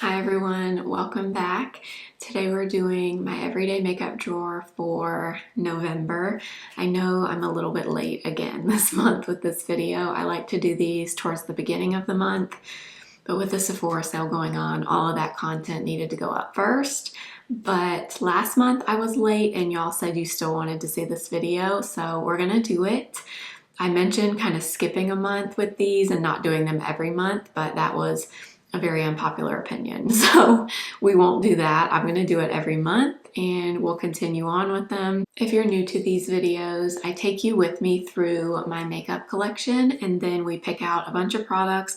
Hi everyone, welcome back. Today we're doing my everyday makeup drawer for November. I know I'm a little bit late again this month with this video. I like to do these towards the beginning of the month, but with the Sephora sale going on, all of that content needed to go up first. But last month I was late and y'all said you still wanted to see this video, so we're gonna do it. I mentioned kind of skipping a month with these and not doing them every month, but that was a very unpopular opinion. So we won't do that. I'm going to do it every month and we'll continue on with them. If you're new to these videos, I take you with me through my makeup collection and then we pick out a bunch of products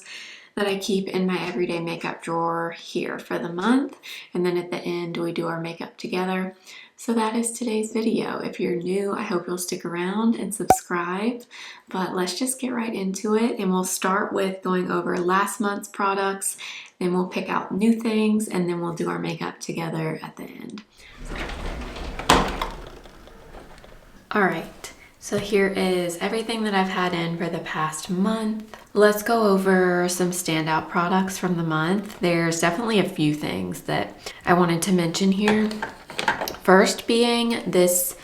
that I keep in my everyday makeup drawer here for the month. And then at the end, we do our makeup together. So that is today's video. If you're new, I hope you'll stick around and subscribe, but let's just get right into it. And we'll start with going over last month's products, then we'll pick out new things, and then we'll do our makeup together at the end. All right, so here is everything that I've had in for the past month. Let's go over some standout products from the month. There's definitely a few things that I wanted to mention here. First being this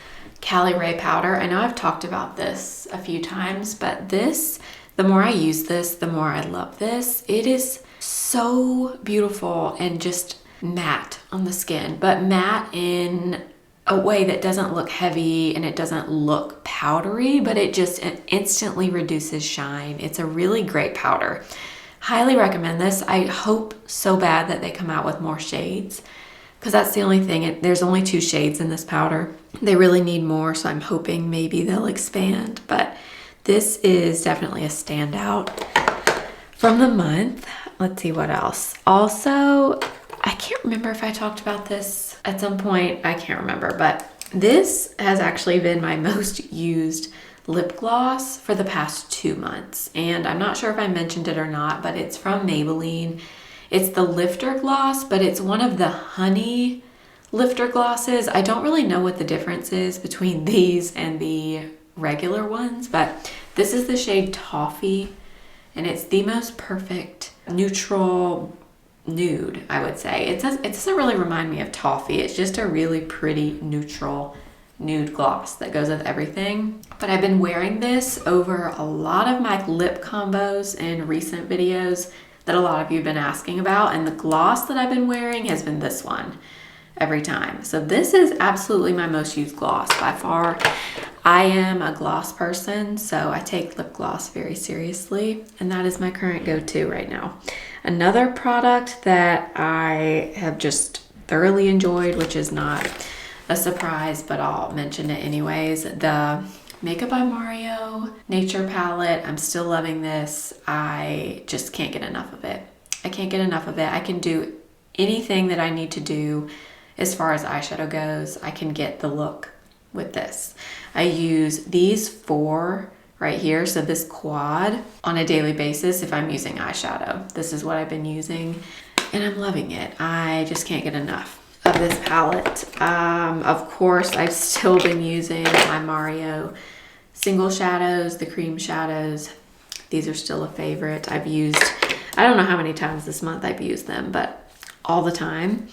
Libre powder. I know I've talked about this a few times, but this, the more I use this, the more I love this. It is so beautiful and just matte on the skin, but matte in a way that doesn't look heavy and it doesn't look powdery, but it just instantly reduces shine. It's a really great powder. Highly recommend this. I hope so bad that they come out with more shades, because that's the only thing. There's only 2 shades in this powder. They really need more, so I'm hoping maybe they'll expand. But this is definitely a standout from the month. Let's see what else. Also, I can't remember if I talked about this at some point. I can't remember, but this has actually been my most used lip gloss for the past 2 months. And I'm not sure if I mentioned it or not, but it's from Maybelline. It's the lifter gloss, but it's one of the honey lifter glosses. I don't really know what the difference is between these and the regular ones, but this is the shade Toffee, and it's the most perfect neutral nude, I would say. It doesn't really remind me of Toffee. It's just a really pretty neutral nude gloss that goes with everything. But I've been wearing this over a lot of my lip combos in recent videos that a lot of you have been asking about, and the gloss that I've been wearing has been this one every time. So this is absolutely my most used gloss by far. I am a gloss person, so I take lip gloss very seriously, and that is my current go-to right now. Another product that I have just thoroughly enjoyed, which is not a surprise, but I'll mention it anyways, the Makeup by Mario Nature Palette. I'm still loving this. I just can't get enough of it. I can't get enough of it. I can do anything that I need to do as far as eyeshadow goes. I can get the look with this. I use these 4 right here, so this quad, on a daily basis if I'm using eyeshadow. This is what I've been using and I'm loving it. I just can't get enough of this palette. Of course, I've still been using my Mario single shadows, the cream shadows. These are still a favorite. I've used, I don't know how many times this month I've used them, but all the time.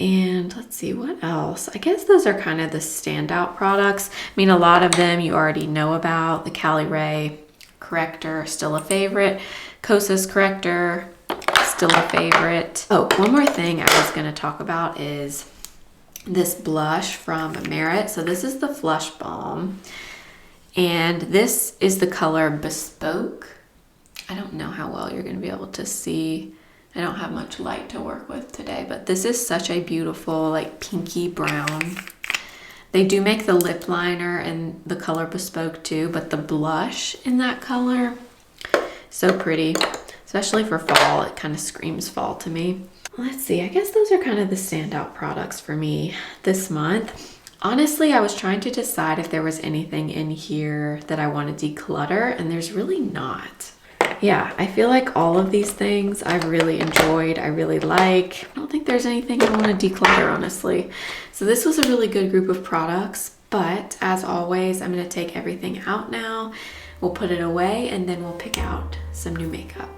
And let's see, what else? I guess those are kind of the standout products. I mean, a lot of them you already know about. The Libre Corrector, still a favorite. Kosas Corrector, still a favorite. Oh, one more thing I was gonna talk about is this blush from Merit. So this is the Flush Balm, and this is the color Bespoke. I don't know how well you're gonna be able to see. I don't have much light to work with today, but this is such a beautiful, like, pinky brown. They do make the lip liner in the color Bespoke too, but the blush in that color, so pretty. Especially for fall, it kind of screams fall to me. Let's see, I guess those are kind of the standout products for me this month. Honestly, I was trying to decide if there was anything in here that I want to declutter, and there's really not. Yeah, I feel like all of these things I've really enjoyed, I really like. I don't think there's anything I want to declutter, honestly. So this was a really good group of products, but as always, I'm going to take everything out now. We'll put it away, and then we'll pick out some new makeup.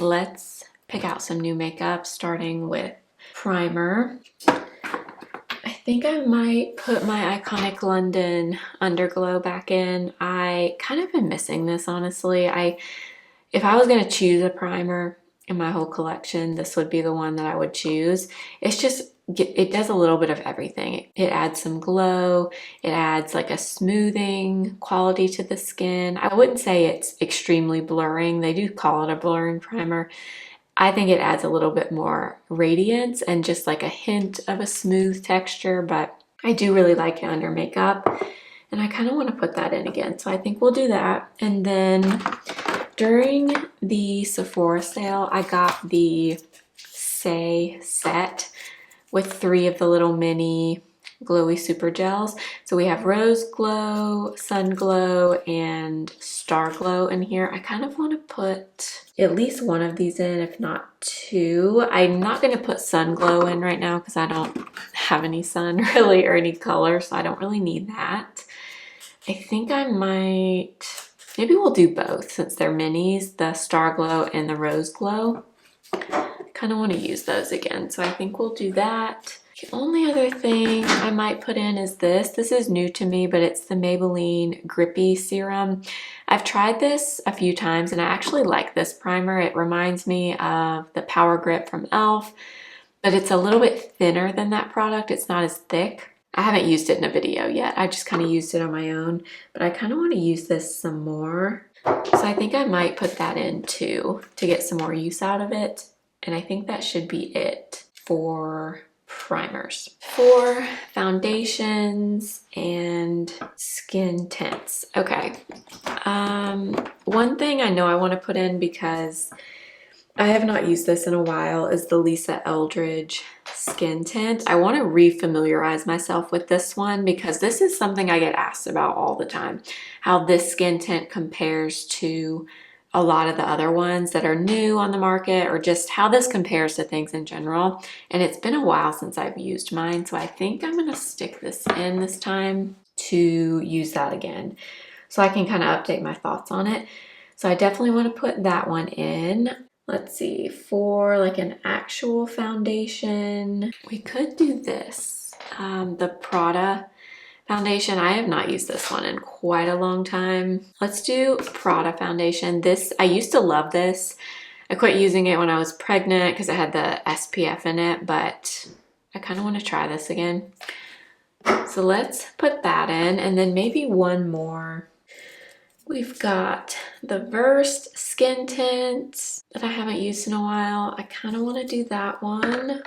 let's pick out some new makeup, starting with primer. I think I might put my Iconic London Underglow back in. I kind of been missing this, honestly. If I was going to choose a primer in my whole collection, this would be the one that I would choose. It's just, it does a little bit of everything. It adds some glow. It adds like a smoothing quality to the skin. I wouldn't say it's extremely blurring. They do call it a blurring primer. I think it adds a little bit more radiance and just like a hint of a smooth texture, but I do really like it under makeup. And I kind of want to put that in again. So I think we'll do that. And then during the Sephora sale, I got the Say set with 3 of the little mini glowy super gels. So we have Rose Glow, Sun Glow, and Star Glow in here. I kind of want to put at least one of these in, if not 2. I'm not going to put Sun Glow in right now because I don't have any sun really or any color, so I don't really need that. I think I might, maybe we'll do both since they're minis, the Star Glow and the Rose Glow. Kind of want to use those again, so I think we'll do that. The only other thing I might put in is this. This is new to me, but it's the Maybelline Grippy Serum. I've tried this a few times and I actually like this primer. It reminds me of the Power Grip from e.l.f., but it's a little bit thinner than that product. It's not as thick. I haven't used it in a video yet. I just kind of used it on my own, but I kind of want to use this some more. So I think I might put that in too to get some more use out of it. And I think that should be it for primers. For foundations and skin tints. Okay. One thing I know I want to put in because I have not used this in a while is the Lisa Eldridge skin tint. I want to re-familiarize myself with this one because this is something I get asked about all the time. How this skin tint compares to a lot of the other ones that are new on the market, or just how this compares to things in general. And it's been a while since I've used mine, so I think I'm gonna stick this in this time to use that again, so I can kind of update my thoughts on it. So I definitely want to put that one in. Let's see, for like an actual foundation, we could do this. The Prada foundation. I have not used this one in quite a long time. Let's do Prada foundation. This, I used to love this. I quit using it when I was pregnant because it had the SPF in it, but I kind of want to try this again. So let's put that in, and then maybe one more. We've got the Versed skin tint that I haven't used in a while. I kind of want to do that one.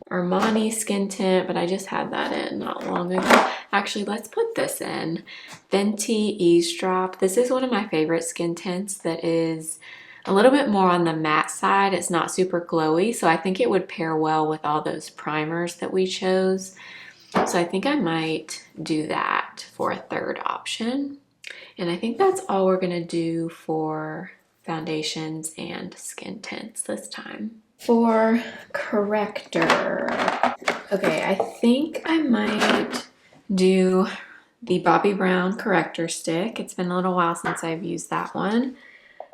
Armani skin tint, but I just had that in not long ago. Actually, let's put this in. Fenty Eavesdrop. This is one of my favorite skin tints that is a little bit more on the matte side. It's not super glowy, so I think it would pair well with all those primers that we chose. So I think I might do that for a third option. And I think that's all we're gonna do for foundations and skin tints this time. For corrector, okay, I think I might do the Bobbi Brown corrector stick. It's been a little while since I've used that one,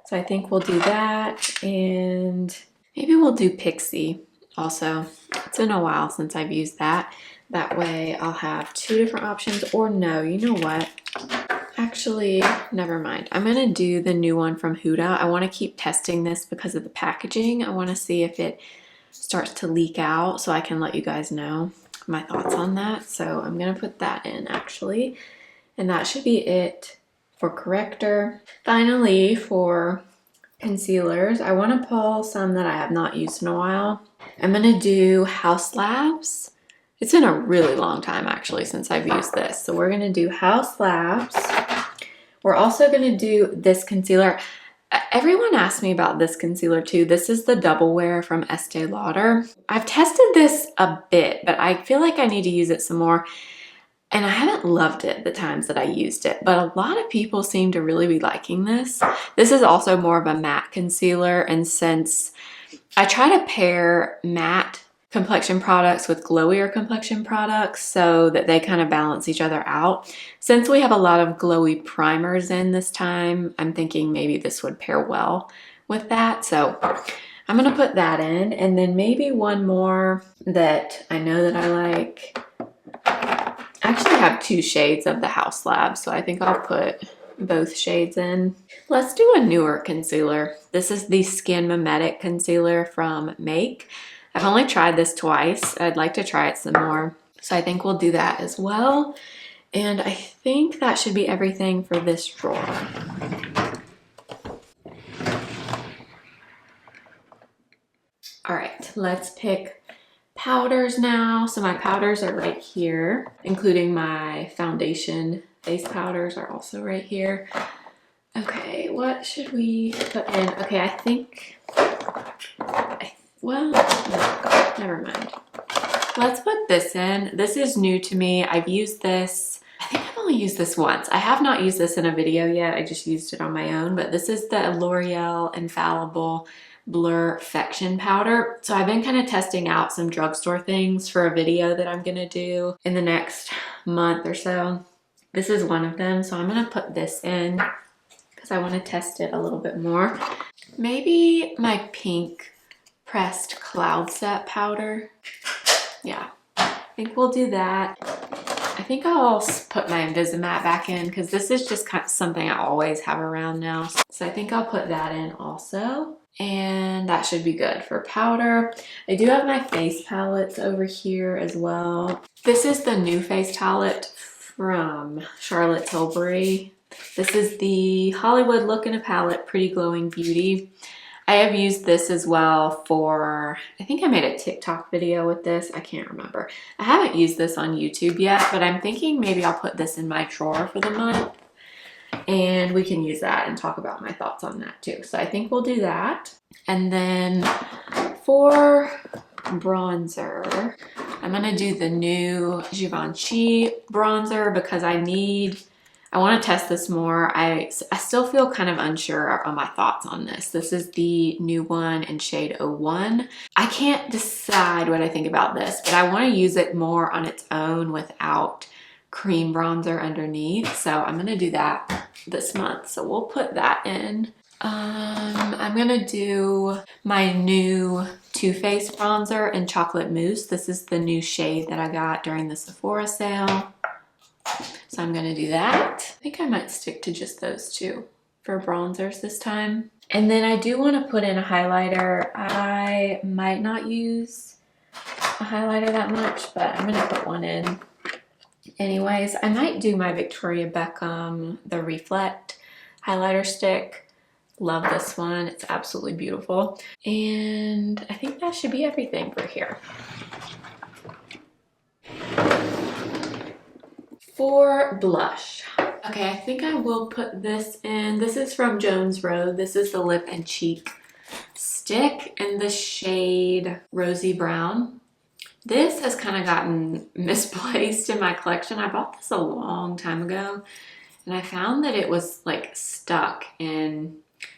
so I think we'll do that, and maybe we'll do Pixie also. It's been a while since I've used that. That way I'll have 2 different options, or no, you know what? Actually, never mind. I'm gonna do the new one from Huda. I wanna keep testing this because of the packaging. I wanna see if it starts to leak out so I can let you guys know my thoughts on that. So I'm gonna put that in actually. And that should be it for corrector. Finally, for concealers, I wanna pull some that I have not used in a while. I'm gonna do Haus Labs. It's been a really long time actually since I've used this. So we're gonna do Haus Labs. We're also gonna do this concealer. Everyone asked me about this concealer too. This is the Double Wear from Estee Lauder. I've tested this a bit, but I feel like I need to use it some more. And I haven't loved it the times that I used it, but a lot of people seem to really be liking this. This is also more of a matte concealer, and since I try to pair matte complexion products with glowier complexion products so that they kind of balance each other out. Since we have a lot of glowy primers in this time, I'm thinking maybe this would pair well with that. So I'm gonna put that in, and then maybe one more that I know that I like. I actually have 2 shades of the House Lab, so I think I'll put both shades in. Let's do a newer concealer. This is the Skin Mimetic Concealer from Make. I've only tried this twice. I'd like to try it some more. So I think we'll do that as well. And I think that should be everything for this drawer. All right, let's pick powders now. So my powders are right here, including my foundation face powders are also right here. Okay, what should we put in? Okay, I think, well, no, never mind. Let's put this in. This is new to me. I've used this, I think I've only used this once. I have not used this in a video yet. I just used it on my own, but this is the L'Oreal Infallible Blurfection powder. So I've been kind of testing out some drugstore things for a video that I'm gonna do in the next month or so. This is one of them, so I'm gonna put this in because I want to test it a little bit more. Maybe my pink pressed cloud set powder. Yeah, I think we'll do that. I think I'll put my Invisimatte back in because this is just kind of something I always have around now. So I think I'll put that in also. And that should be good for powder. I do have my face palettes over here as well. This is the new face palette from Charlotte Tilbury. This is the Hollywood Look in a Palette Pretty Glowing Beauty. I have used this as well for, I think I made a TikTok video with this. I can't remember. I haven't used this on YouTube yet, but I'm thinking maybe I'll put this in my drawer for the month. And we can use that and talk about my thoughts on that too. So I think we'll do that. And then for bronzer, I'm gonna do the new Givenchy bronzer because I want to test this more. I still feel kind of unsure on my thoughts on this. This is the new one in shade 01. I can't decide what I think about this, but I want to use it more on its own without cream bronzer underneath. So I'm gonna do that this month. So we'll put that in. I'm gonna do my new Too Faced bronzer in Chocolate Mousse. This is the new shade that I got during the Sephora sale. So I'm gonna do that. I think I might stick to just those two for bronzers this time. And then I do want to put in a highlighter. I might not use a highlighter that much, but I'm gonna put one in. Anyways, I might do my Victoria Beckham, the Reflect highlighter stick. Love this one. It's absolutely beautiful. And I think that should be everything for here. For blush. Okay, I think I will put this in. This is from Jones Road. This is the Lip and Cheek stick in the shade Rosy Brown. This has kind of gotten misplaced in my collection. I bought this a long time ago and I found that it was like stuck in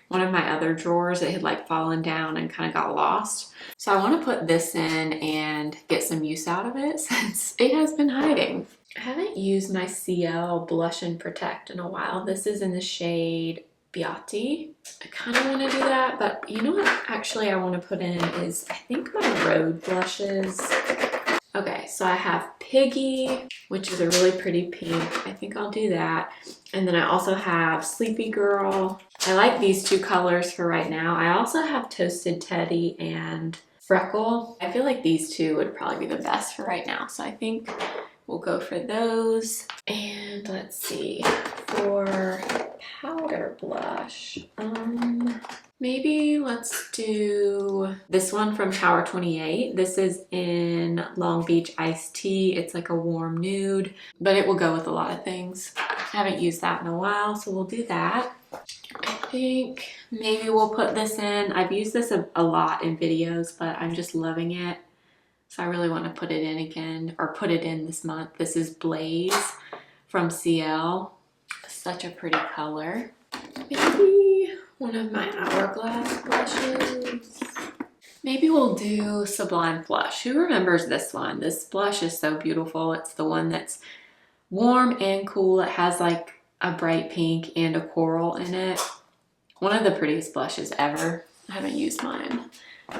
one of my other drawers. It had like fallen down and kind of got lost. So I want to put this in and get some use out of it since it has been hiding. I haven't used my CL Blush and Protect in a while. This is in the shade Beati. I kind of want to do that, but you know what actually I want to put in is I think my Road blushes. Okay, so I have Piggy, which is a really pretty pink. I think I'll do that. And then I also have Sleepy Girl. I like these two colors for right now. I also have Toasted Teddy and Freckle. I feel like these two would probably be the best for right now. So I think we'll go for those. And let's see, for powder blush, maybe let's do this one from Tower 28. This is in Long Beach Iced Tea. It's like a warm nude, but it will go with a lot of things. I haven't used that in a while, so we'll do that. I think maybe we'll put this in. I've used this a lot in videos, but I'm just loving it. So I really want to put it in again, or put it in this month. This is Blaze from CL. Such a pretty color. Maybe one of my Hourglass blushes. Maybe we'll do Sublime Flush. Who remembers this one? This blush is so beautiful. It's the one that's warm and cool. It has like a bright pink and a coral in it. One of the prettiest blushes ever. I haven't used mine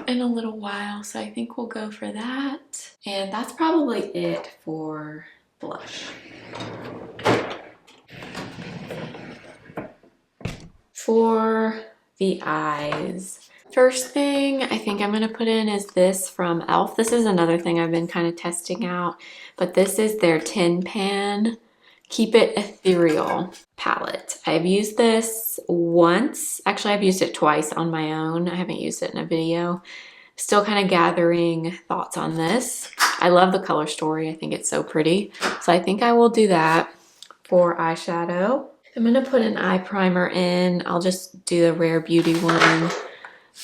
in a little while, so I think we'll go for that. And that's probably it for blush. For the eyes, first thing I think I'm gonna put in is this from e.l.f. This is another thing I've been kind of testing out, but this is their Tin Pan Keep It Ethereal palette. I've used this once. Actually, I've used it twice on my own. I haven't used it in a video. Still kind of gathering thoughts on this. I love the color story. I think it's so pretty. So I think I will do that for eyeshadow. I'm gonna put an eye primer in. I'll just do the Rare Beauty one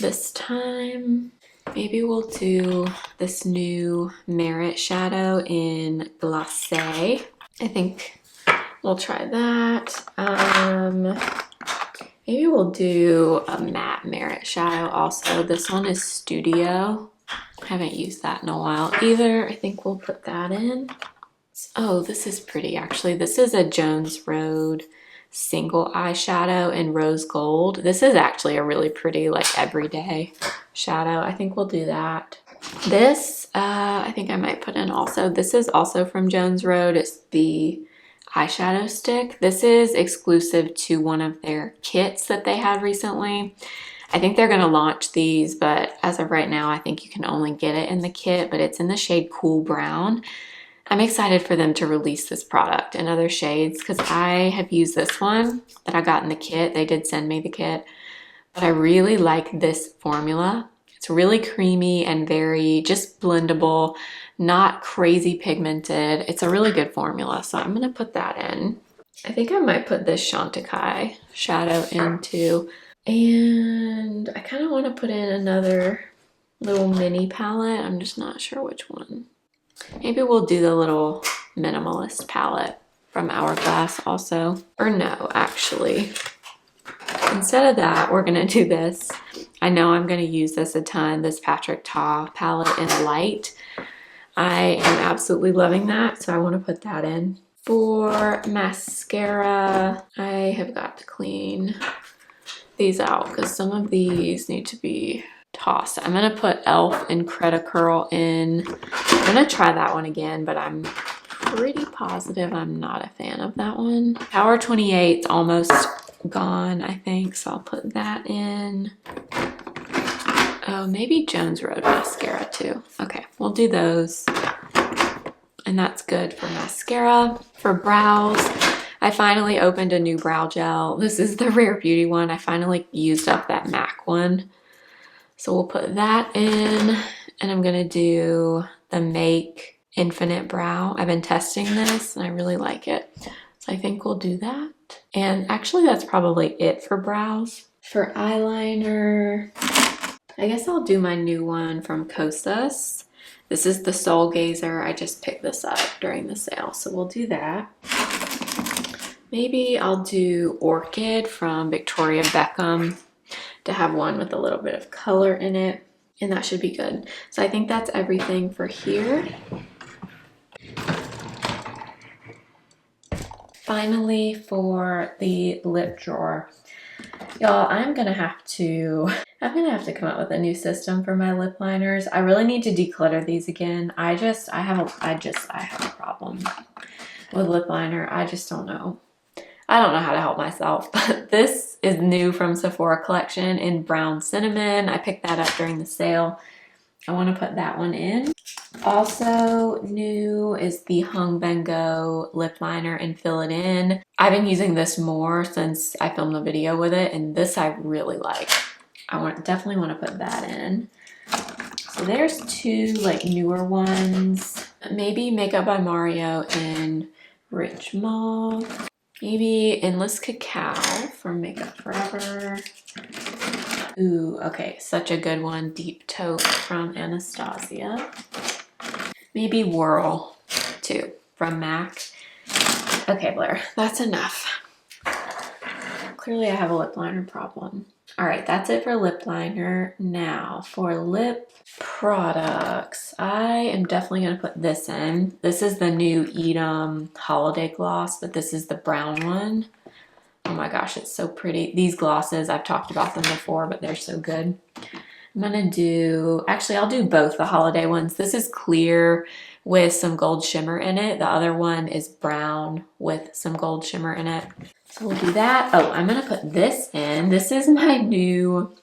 this time. Maybe we'll do this new Merit shadow in Glacé. I think we'll try that. Maybe we'll do a matte Merit shadow also. This one is Studio. I haven't used that in a while either. I think we'll put that in. Oh, this is pretty actually. This is a Jones Road single eyeshadow in Rose Gold. This is actually a really pretty, like, everyday shadow. I think we'll do that. This, I think I might put in also. This is also from Jones Road. It's the eyeshadow stick. This is exclusive to one of their kits that they had recently. I think they're gonna launch these, but as of right now, I think you can only get it in the kit, but it's in the shade Cool Brown. I'm excited for them to release this product in other shades because I have used this one that I got in the kit. They did send me the kit, but I really like this formula. It's really creamy and very just blendable, not crazy pigmented. It's a really good formula, so I'm gonna put that in. I think I might put this Chantecaille shadow in too. And I kind of want to put in another little mini palette. I'm just not sure which one. Maybe we'll do the little minimalist palette from Hourglass also. Or no, actually. Instead of that, we're gonna do this. I know I'm gonna use this a ton, this Patrick Ta palette in light. I am absolutely loving that, so I wanna put that in. For mascara, I have got to clean these out because some of these need to be tossed. I'm gonna put e.l.f. Incredicurl in. I'm gonna try that one again, but I'm pretty positive I'm not a fan of that one. Power 28's almost gone, I think, so I'll put that in. Oh, maybe Jones Road mascara too. Okay, we'll do those. And that's good for mascara. For brows, I finally opened a new brow gel. This is the Rare Beauty one. I finally used up that MAC one. So we'll put that in, and I'm gonna do the Make Infinite Brow. I've been testing this and I really like it. So I think we'll do that. And actually that's probably it for brows. For eyeliner, I guess I'll do my new one from Kosas. This is the Soul Gazer. I just picked this up during the sale, so we'll do that. Maybe I'll do Orchid from Victoria Beckham to have one with a little bit of color in it, and that should be good. So I think that's everything for here. Finally, for the lip drawer. Y'all, I'm gonna have to come up with a new system for my lip liners. I really need to declutter these again. I have a problem with lip liner. I just don't know. I don't know how to help myself, but this is new from Sephora collection in Brown Cinnamon. I picked that up during the sale. I want to put that one in. Also new is the Hung Bengo lip liner in Fill It In. I've been using this more since I filmed the video with it, and this I really like. Definitely want to put that in. So there's two like newer ones. Maybe Makeup by Mario in Rich Mauve. Maybe Endless Cacao from Makeup Forever. Ooh, okay, such a good one. Deep Taupe from Anastasia. Maybe Whirl, too, from MAC. Okay, Blair, that's enough. Clearly I have a lip liner problem. All right, that's it for lip liner. Now, for lip products, I am definitely gonna put this in. This is the new Edam Holiday Gloss, but this is the brown one. Oh my gosh, it's so pretty. These glosses, I've talked about them before, but they're so good. I'm gonna do, actually I'll do both the holiday ones. This is clear with some gold shimmer in it. The other one is brown with some gold shimmer in it. So we'll do that. Oh, I'm gonna put this in. This is my new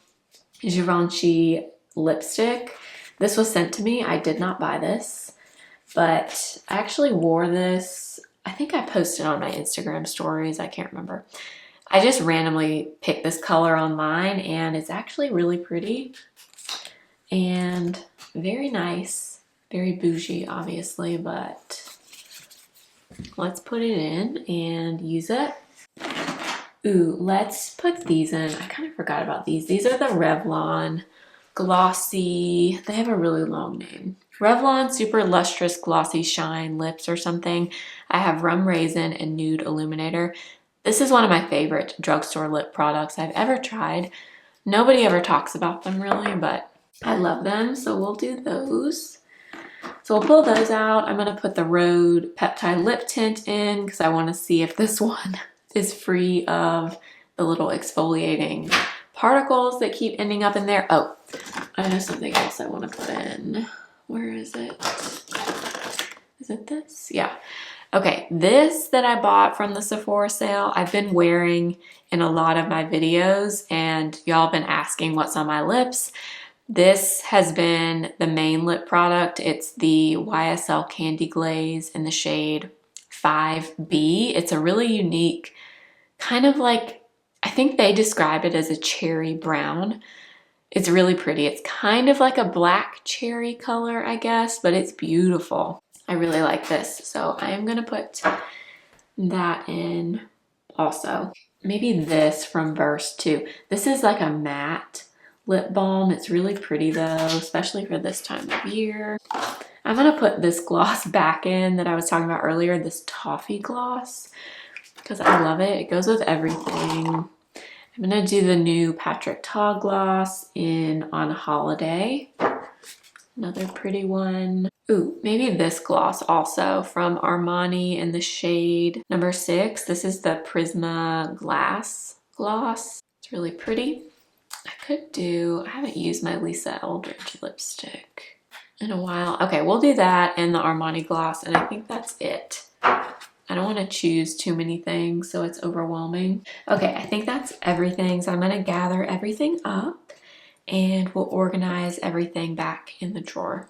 Givenchy lipstick. This was sent to me. I did not buy this, but I actually wore this. I think I posted on my Instagram stories. I can't remember. I just randomly picked this color online and it's actually really pretty and very nice. Very bougie, obviously, but let's put it in and use it. Ooh, let's put these in. I kind of forgot about these. These are the Revlon Glossy. They have a really long name. Revlon Super Lustrous Glossy Shine Lips or something. I have Rum Raisin and Nude Illuminator. This is one of my favorite drugstore lip products I've ever tried. Nobody ever talks about them really, but I love them, so we'll do those. So we'll pull those out. I'm gonna put the Rhode Peptide Lip Tint in because I wanna see if this one is free of the little exfoliating particles that keep ending up in there. Oh, I know something else I wanna put in. Where is it? Is it this? Yeah. Okay, this that I bought from the Sephora sale, I've been wearing in a lot of my videos and y'all have been asking what's on my lips. This has been the main lip product. It's the YSL Candy Glaze in the shade 5B. It's a really unique, kind of like, I think they describe it as a cherry brown. It's really pretty. It's kind of like a black cherry color, I guess, but it's beautiful. I really like this, so I am gonna put that in also. Maybe this from Burst too. This is like a matte lip balm. It's really pretty though, especially for this time of year. I'm gonna put this gloss back in that I was talking about earlier, this toffee gloss, because I love it. It goes with everything. I'm gonna do the new Patrick Ta gloss in On Holiday. Another pretty one. Ooh, maybe this gloss also from Armani in the shade number 6. This is the Prisme Glass gloss. It's really pretty. I haven't used my Lisa Eldridge lipstick in a while. Okay, we'll do that and the Armani gloss, and I think that's it. I don't want to choose too many things, so it's overwhelming. Okay, I think that's everything, so I'm going to gather everything up and we'll organize everything back in the drawer.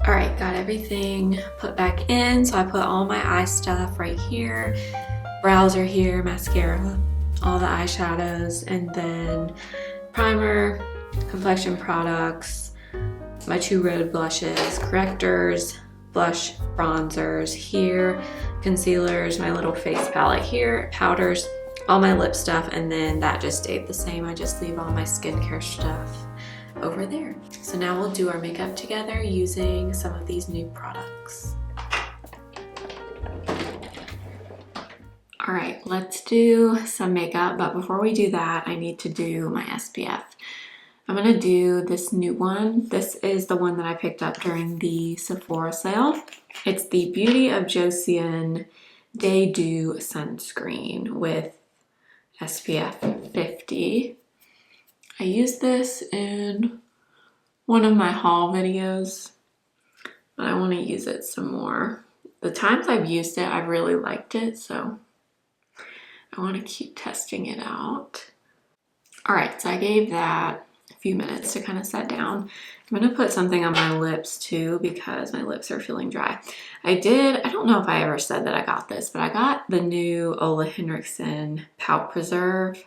All right, got everything put back in. So I put all my eye stuff right here, brows are here, mascara, all the eyeshadows, and then primer, complexion products, my 2 Rhode blushes, correctors, blush, bronzers here, concealers, my little face palette here, powders, all my lip stuff, and then that just stayed the same. I just leave all my skincare stuff over there. So now we'll do our makeup together using some of these new products. All right, let's do some makeup, but before we do that, I need to do my SPF. I'm gonna do this new one. This is the one that I picked up during the Sephora sale. It's the Beauty of Joseon Day Dew Sunscreen with SPF 50. I used this in one of my haul videos, but I want to use it some more. The times I've used it, I've really liked it, so I want to keep testing it out. All right, so I gave that a few minutes to kind of set down. I'm going to put something on my lips too because my lips are feeling dry. I don't know if I ever said that I got this, but I got the new Olehenriksen Pout Preserve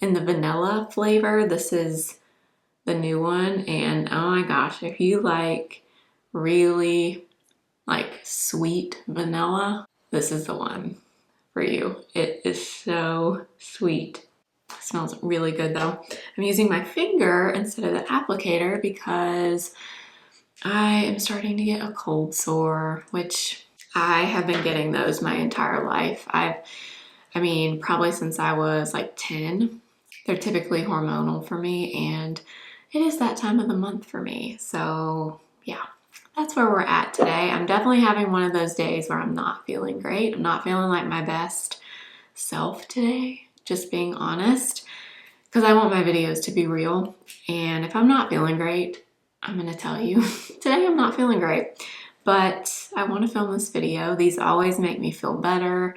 in the vanilla flavor. This is the new one, and oh my gosh, if you like really like sweet vanilla, this is the one for you. It is so sweet. It smells really good though. I'm using my finger instead of the applicator because I am starting to get a cold sore, which I have been getting those my entire life. I mean, probably since I was like 10. They're typically hormonal for me, and it is that time of the month for me. So yeah, that's where we're at today. I'm definitely having one of those days where I'm not feeling great. I'm not feeling like my best self today, just being honest, because I want my videos to be real. And if I'm not feeling great, I'm gonna tell you, today I'm not feeling great, but I want to film this video. These always make me feel better.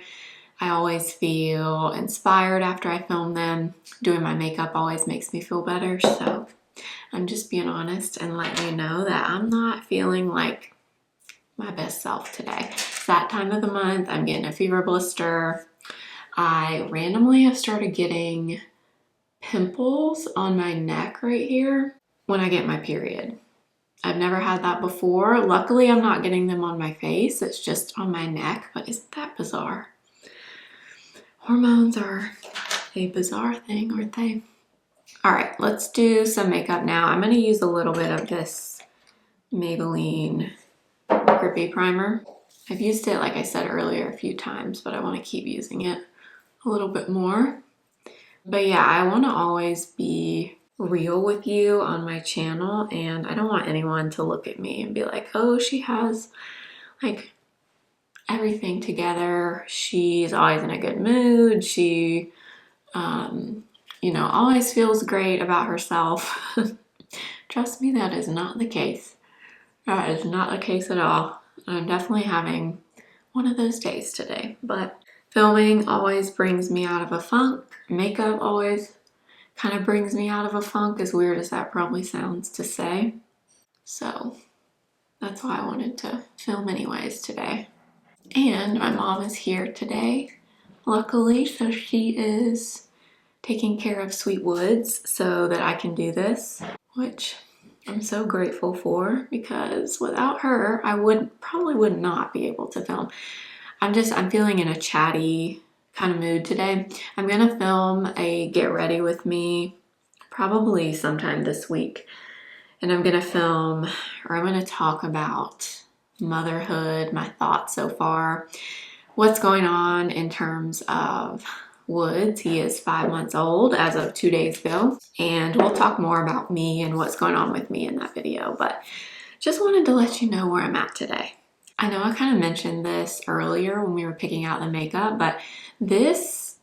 I always feel inspired after I film them. Doing my makeup always makes me feel better. So I'm just being honest and letting you know that I'm not feeling like my best self today. It's that time of the month. I'm getting a fever blister. I randomly have started getting pimples on my neck right here when I get my period. I've never had that before. Luckily, I'm not getting them on my face. It's just on my neck, but isn't that bizarre? Hormones are a bizarre thing, aren't they? All right, let's do some makeup now. I'm going to use a little bit of this Maybelline Grippy Primer. I've used it, like I said earlier, a few times, but I want to keep using it a little bit more. But yeah, I want to always be real with you on my channel, and I don't want anyone to look at me and be like, oh, she has like everything together. She's always in a good mood. She, you know, always feels great about herself. Trust me, that is not the case. That is not the case at all. I'm definitely having one of those days today, but filming always brings me out of a funk. Makeup always kind of brings me out of a funk, as weird as that probably sounds to say. So that's why I wanted to film anyways today. And my mom is here today, luckily, so she is taking care of Sweet Woods so that I can do this, which I'm so grateful for, because without her, I probably would not be able to film. I'm feeling in a chatty kind of mood today. I'm gonna film a get ready with me probably sometime this week. And I'm gonna talk about motherhood, my thoughts so far, what's going on in terms of Woods. He is 5 months old as of 2 days ago, and we'll talk more about me and what's going on with me in that video, but just wanted to let you know where I'm at today. I know I kind of mentioned this earlier when we were picking out the makeup, but this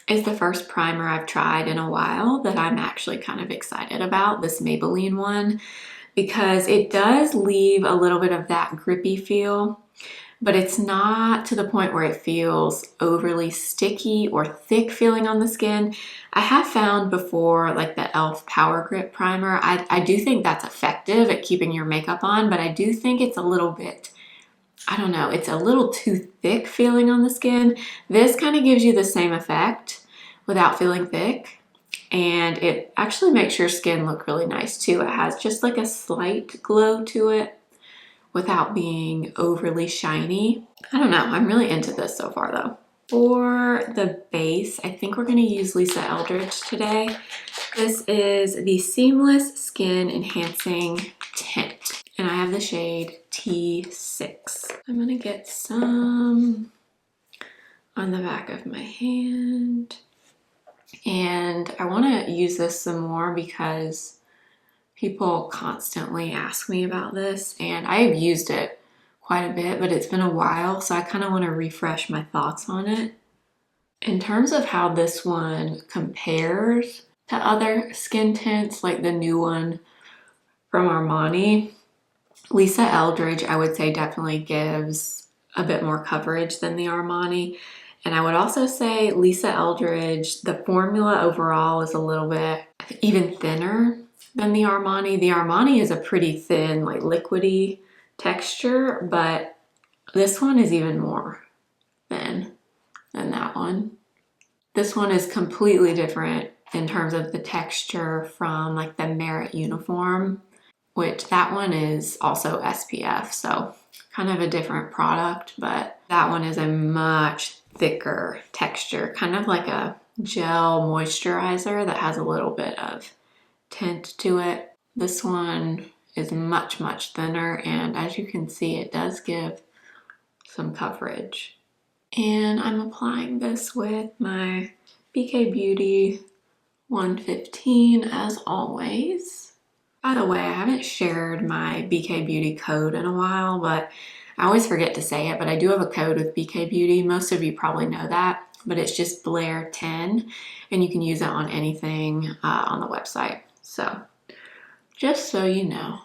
is the first primer I've tried in a while that I'm actually kind of excited about, this Maybelline one, because it does leave a little bit of that grippy feel, but it's not to the point where it feels overly sticky or thick feeling on the skin. I have found before, like the e.l.f. Power Grip Primer, I do think that's effective at keeping your makeup on, but I do think it's a little bit, I don't know, it's a little too thick feeling on the skin. This kind of gives you the same effect without feeling thick, and it actually makes your skin look really nice too. It has just like a slight glow to it without being overly shiny. I don't know, I'm really into this so far though. For the base, I think we're gonna use Lisa Eldridge today. This is the Seamless Skin Enhancing Tint, and I have the shade T6. I'm gonna get some on the back of my hand, and I wanna use this some more because people constantly ask me about this, and I have used it quite a bit, but it's been a while, so I kind of want to refresh my thoughts on it. In terms of how this one compares to other skin tints, like the new one from Armani, Lisa Eldridge, I would say, definitely gives a bit more coverage than the Armani. And I would also say Lisa Eldridge, the formula overall is a little bit even thinner than the Armani. The Armani is a pretty thin, like liquidy texture, but this one is even more thin than that one. This one is completely different in terms of the texture from like the Merit Uniform, which that one is also SPF, so kind of a different product, but that one is a much thicker texture, kind of like a gel moisturizer that has a little bit of tint to it. This one is much, much thinner, and as you can see, it does give some coverage. And I'm applying this with my BK Beauty 115 as always. By the way, I haven't shared my BK Beauty code in a while, but I always forget to say it, but I do have a code with BK Beauty. Most of you probably know that, but it's just Blair 10, and you can use it on anything on the website. So just so you know.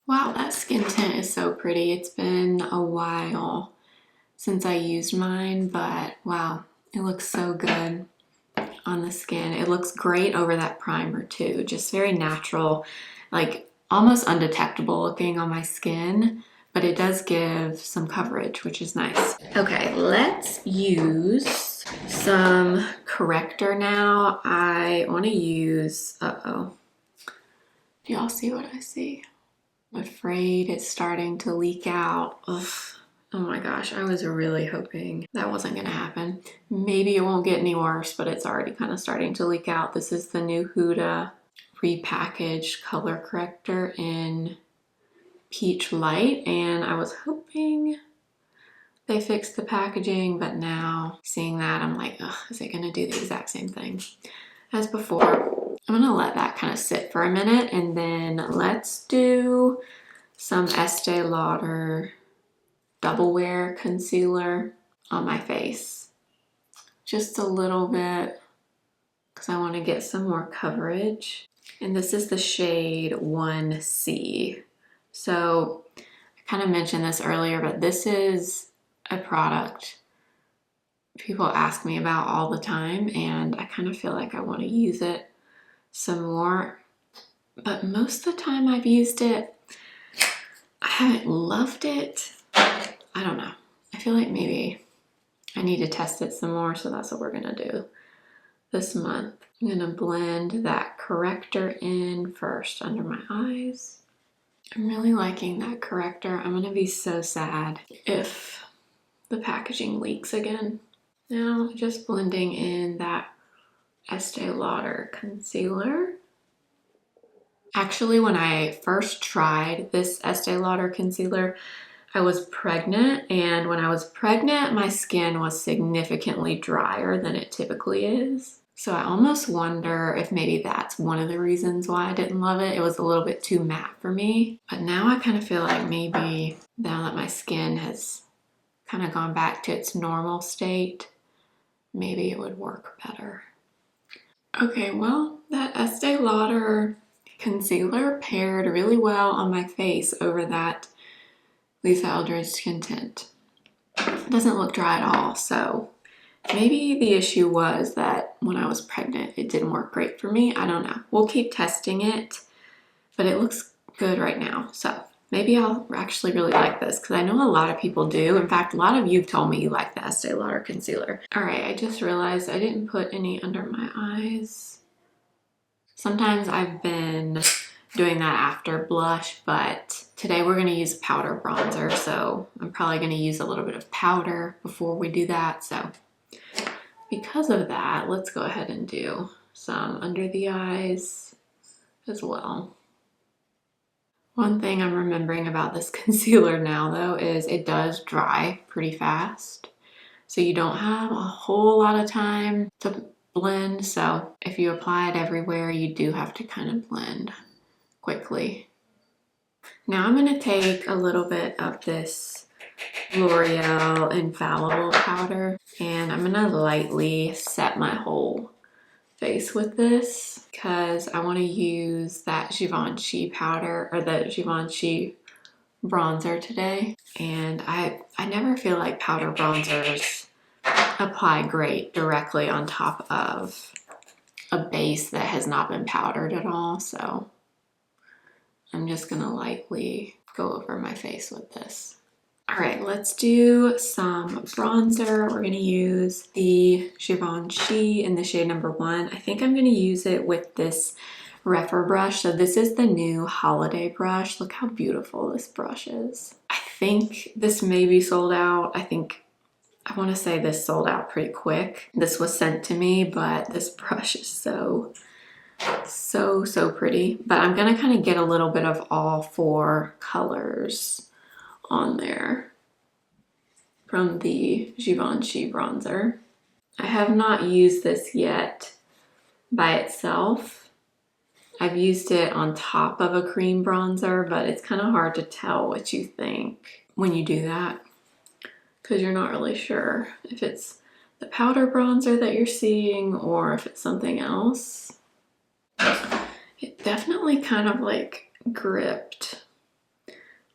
Wow, that skin tint is so pretty. It's been a while since I used mine, but wow, it looks so good on the skin. It looks great over that primer too. Just very natural, like almost undetectable looking on my skin, but it does give some coverage, which is nice. Okay, let's use some corrector now. I want to use, do y'all see what I see? I'm afraid it's starting to leak out. Ugh. Oh my gosh, I was really hoping that wasn't gonna happen. Maybe it won't get any worse, but it's already kind of starting to leak out. This is the new Huda repackaged color corrector in Peach Light, and I was hoping they fixed the packaging, but now seeing that, I'm like, ugh, is it gonna do the exact same thing as before? I'm gonna let that kind of sit for a minute, and then let's do some Estee Lauder Double Wear Concealer on my face. Just a little bit, because I want to get some more coverage. And this is the shade 1C. So I kind of mentioned this earlier, but this is a product people ask me about all the time, and I kind of feel like I want to use it some more. But most of the time I've used it, I haven't loved it. I don't know. I feel like maybe I need to test it some more, so that's what we're gonna do this month. I'm gonna blend that corrector in first under my eyes. I'm really liking that corrector. I'm gonna be so sad if the packaging leaks again. Now just blending in that Estee Lauder concealer. Actually, when I first tried this Estee Lauder concealer, I was pregnant, and when I was pregnant, my skin was significantly drier than it typically is. So I almost wonder if maybe that's one of the reasons why I didn't love it. It was a little bit too matte for me. But now I kind of feel like maybe now that my skin has kind of gone back to its normal state, maybe it would work better. Okay, well, that Estee Lauder concealer paired really well on my face over that Lisa Eldridge Skin Tint. It doesn't look dry at all, so maybe the issue was that when I was pregnant, it didn't work great for me. I don't know. We'll keep testing it, but it looks good right now. So maybe I'll actually really like this, because I know a lot of people do. In fact, a lot of you have told me you like the Estee Lauder concealer. All right, I just realized I didn't put any under my eyes. Sometimes I've been doing that after blush, but today we're going to use powder bronzer, so I'm probably going to use a little bit of powder before we do that. So because of that, let's go ahead and do some under the eyes as well. One thing I'm remembering about this concealer now though is it does dry pretty fast, so you don't have a whole lot of time to blend. So if you apply it everywhere, you do have to kind of blend quickly. Now I'm going to take a little bit of this L'Oreal Infallible powder, and I'm going to lightly set my whole face with this, because I want to use that Givenchy powder, or the Givenchy bronzer today. And I never feel like powder bronzers apply great directly on top of a base that has not been powdered at all, so I'm just gonna lightly go over my face with this. All right, let's do some bronzer. We're gonna use the Givenchy in the shade number 1. I think I'm gonna use it with this Refer brush. So this is the new holiday brush. Look how beautiful this brush is. I think this may be sold out. I want to say this sold out pretty quick. This was sent to me, but this brush is so pretty. But I'm gonna kind of get a little bit of all 4 colors on there. from the Givenchy bronzer. I have not used this yet by itself. I've used it on top of a cream bronzer, but it's kind of hard to tell what you think when you do that because you're not really sure if it's the powder bronzer that you're seeing or if it's something else. It definitely kind of like gripped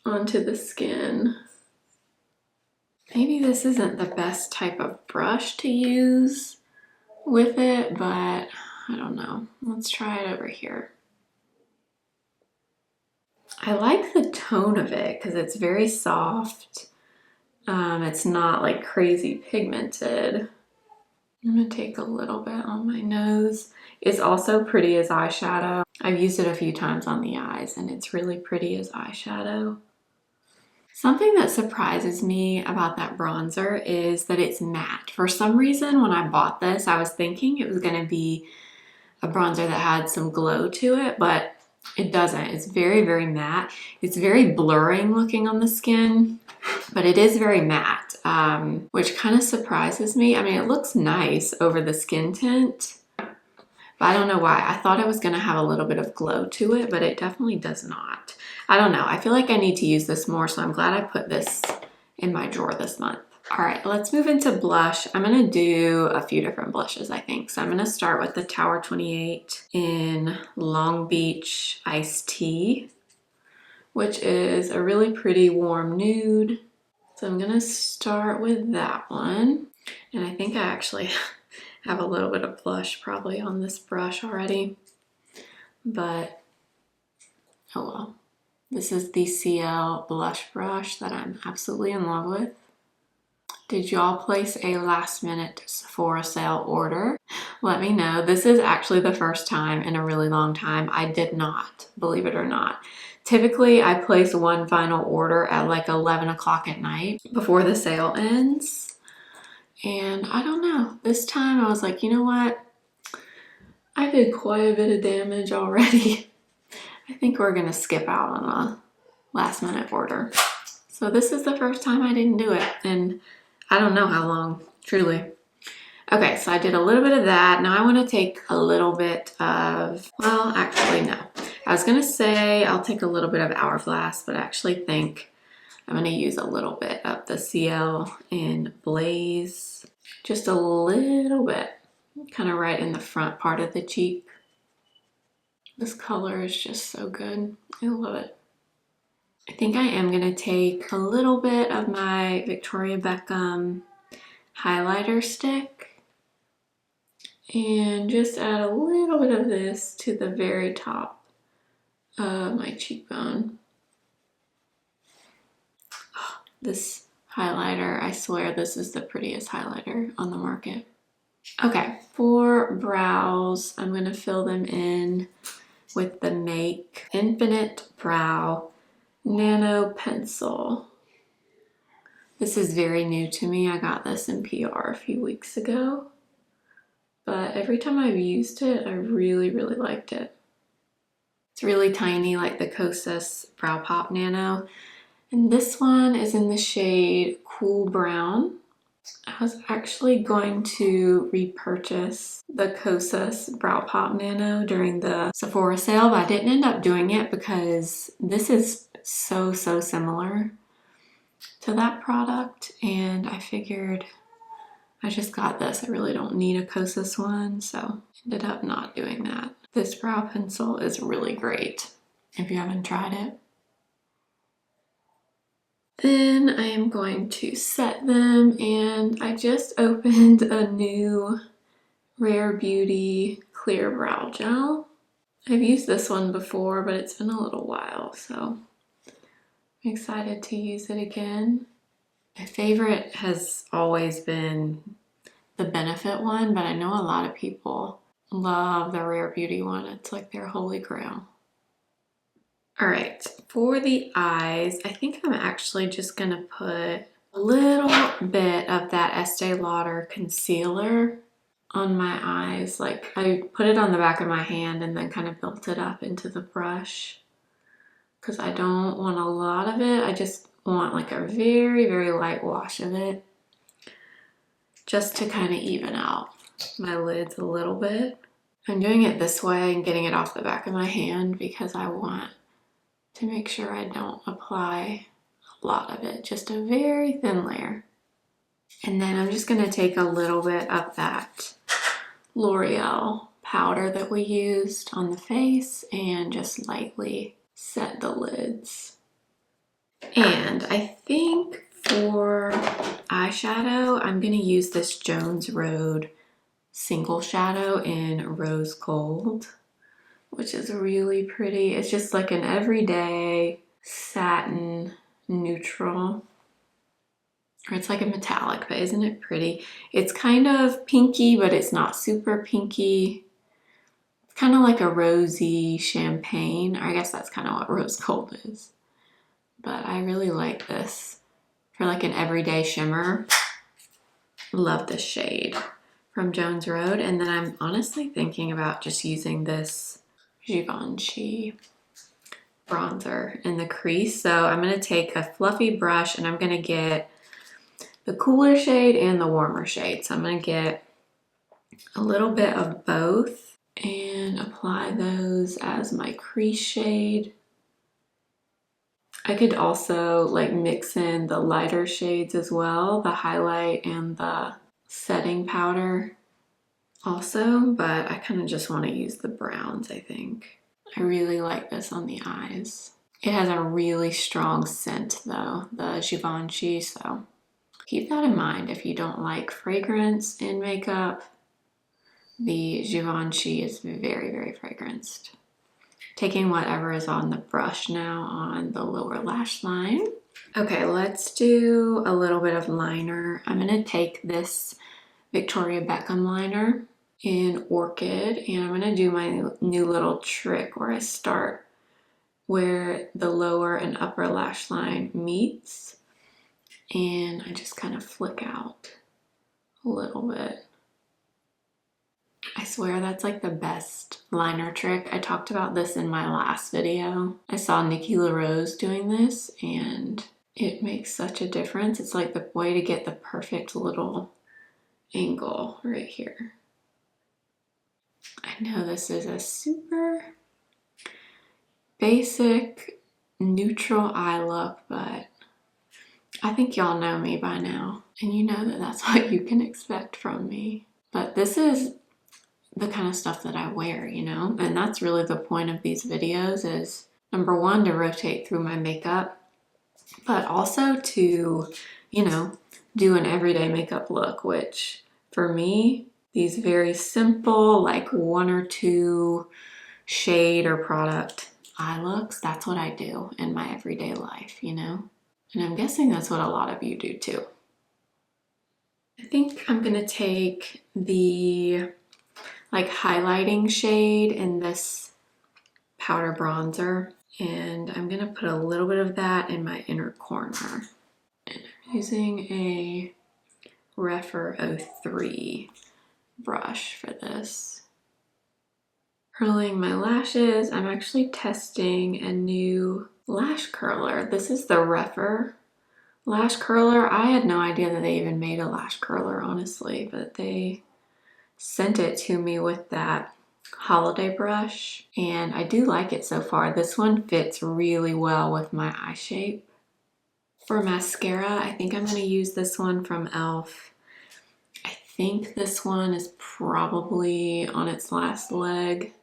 onto the skin. Maybe this isn't the best type of brush to use with it, but I don't know. Let's try it over here. I like the tone of it because it's very soft. It's not like crazy pigmented. I'm gonna take a little bit on my nose. It's also pretty as eyeshadow. I've used it a few times on the eyes and it's really pretty as eyeshadow. Something that surprises me about that bronzer is that it's matte. For some reason, when I bought this, I was thinking it was gonna be a bronzer that had some glow to it, but it doesn't. It's very, very matte. It's very blurring looking on the skin, but it is very matte, which kind of surprises me. I mean, it looks nice over the skin tint, but I don't know why. I thought it was gonna have a little bit of glow to it, but it definitely does not. I don't know. I feel like I need to use this more, so I'm glad I put this in my drawer this month. All right, let's move into blush. I'm gonna do a few different blushes, I think. So I'm gonna start with the Tower 28 in Long Beach Iced Tea, which is a really pretty warm nude. So I'm gonna start with that one. And I think I actually have a little bit of blush probably on this brush already, but oh well. This is the CL blush brush that I'm absolutely in love with. Did y'all place a last minute Sephora sale order? Let me know. This is actually the first time in a really long time I did not, believe it or not. Typically, I place one final order at like 11 o'clock at night before the sale ends. And I don't know, this time I was like, you know what? I did quite a bit of damage already. I think we're gonna skip out on a last minute order. So this is the first time I didn't do it, and I don't know how long, truly. Okay, so I did a little bit of that. Now I want to take a little bit of, well, actually no. I was gonna say I'll take a little bit of Hourglass, but I actually think I'm gonna use a little bit of the CL in Blaze. Just a little bit, kind of right in the front part of the cheek. This color is just so good. I love it. I think I am gonna take a little bit of my Victoria Beckham highlighter stick and just add a little bit of this to the very top of my cheekbone. Oh, this highlighter, I swear this is the prettiest highlighter on the market. Okay, for brows, I'm gonna fill them in with the Make Infinite Brow Nano Pencil. This is very new to me. I got this in PR a few weeks ago, but every time I've used it, I really, really liked it. It's really tiny, like the Kosas Brow Pop Nano, and this one is in the shade Cool Brown. I was actually going to repurchase the Kosas Brow Pop Nano during the Sephora sale, but I didn't end up doing it because this is so similar to that product, and I figured I just got this. I really don't need a Kosas one, so ended up not doing that. This brow pencil is really great if you haven't tried it. Then I am going to set them, and I just opened a new Rare Beauty Clear Brow Gel. I've used this one before, but it's been a little while, so I'm excited to use it again. My favorite has always been the Benefit one, but I know a lot of people love the Rare Beauty one. It's like their holy grail. All right, for the eyes, I think I'm actually just gonna put a little bit of that Estee Lauder concealer on my eyes. Like I put it on the back of my hand and then kind of built it up into the brush because I don't want a lot of it. I just want like a very light wash of it. just to kind of even out my lids a little bit. I'm doing it this way and getting it off the back of my hand because I want to make sure I don't apply a lot of it, just a very thin layer. And then I'm just gonna take a little bit of that L'Oreal powder that we used on the face and just lightly set the lids. And I think for eyeshadow, I'm gonna use this Jones Road single shadow in rose gold, which is really pretty. It's just like an everyday satin neutral, or it's like a metallic, but isn't it pretty? It's kind of pinky, but it's not super pinky. It's kind of like a rosy champagne, or I guess that's kind of what rose gold is. But I really like this for like an everyday shimmer. Love this shade from Jones Road. And then I'm honestly thinking about just using this Givenchy bronzer in the crease. So I'm going to take a fluffy brush and I'm going to get the cooler shade and the warmer shade. So I'm going to get a little bit of both and apply those as my crease shade. I could also like mix in the lighter shades as well, the highlight and the setting powder also, but I kind of just want to use the browns, I think. I really like this on the eyes. It has a really strong scent though, the Givenchy, so keep that in mind if you don't like fragrance in makeup. The Givenchy is very, very fragranced. Taking whatever is on the brush now on the lower lash line. Okay, let's do a little bit of liner. I'm gonna take this Victoria Beckham liner in Orchid, and I'm gonna do my new little trick where I start where the lower and upper lash line meets, and I just kind of flick out a little bit. I swear that's like the best liner trick. I talked about this in my last video. I saw Nikki LaRose doing this and it makes such a difference. It's like the way to get the perfect little angle right here. I know this is a super basic neutral eye look, but I think y'all know me by now and you know that that's what you can expect from me. But this is the kind of stuff that I wear, you know? And that's really the point of these videos is, number one, to rotate through my makeup, but also to, you know, do an everyday makeup look, which for me, these very simple, like 1 or 2 shade or product eye looks, that's what I do in my everyday life, you know? And I'm guessing that's what a lot of you do too. I think I'm gonna take the like highlighting shade in this powder bronzer, and I'm gonna put a little bit of that in my inner corner. And I'm using a Refer 03 brush for this. Curling my lashes, I'm actually testing a new lash curler. This is the Refer lash curler. I had no idea that they even made a lash curler, honestly, but they sent it to me with that holiday brush and I do like it so far. This one fits really well with my eye shape. For mascara, I think I'm going to use this one from e.l.f. I think this one is probably on its last leg.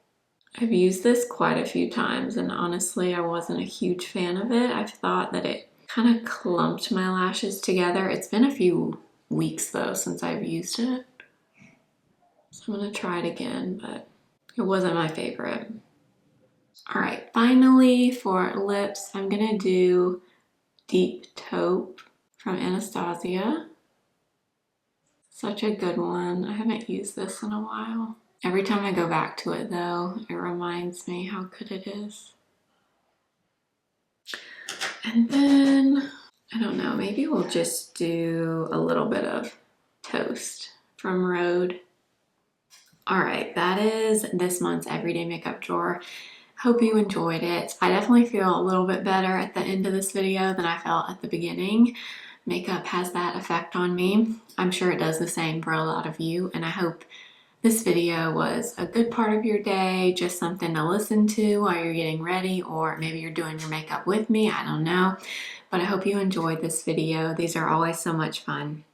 I've used this quite a few times and honestly I wasn't a huge fan of it. I've thought that it kind of clumped my lashes together. It's been a few weeks though since I've used it. So I'm gonna try it again, but it wasn't my favorite. All right, finally for lips, I'm gonna do Deep Taupe from Anastasia. Such a good one. I haven't used this in a while. Every time I go back to it though, it reminds me how good it is. And then, I don't know, maybe we'll just do a little bit of Toast from Rhode. All right, that is this month's everyday makeup drawer. Hope you enjoyed it. I definitely feel a little bit better at the end of this video than I felt at the beginning, makeup has that effect on me. I'm sure it does the same for a lot of you, and I hope this video was a good part of your day, just something to listen to while you're getting ready, or maybe you're doing your makeup with me, I don't know. But I hope you enjoyed this video. These are always so much fun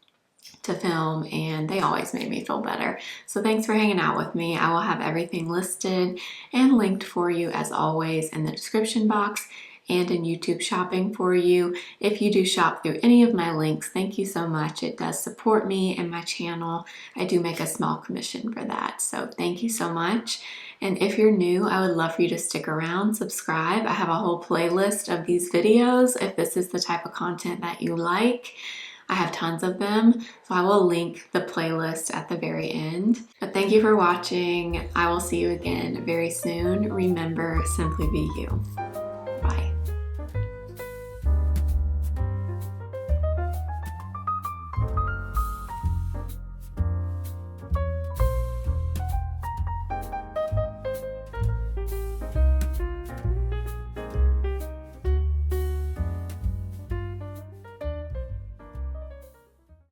to film, and they always make me feel better. So thanks for hanging out with me. I will have everything listed and linked for you as always in the description box and in YouTube shopping for you. If you do shop through any of my links, thank you so much. It does support me and my channel. I do make a small commission for that. So thank you so much. And if you're new, I would love for you to stick around, subscribe. I have a whole playlist of these videos if this is the type of content that you like. I have tons of them, so I will link the playlist at the very end. But thank you for watching. I will see you again very soon. Remember, simply be you.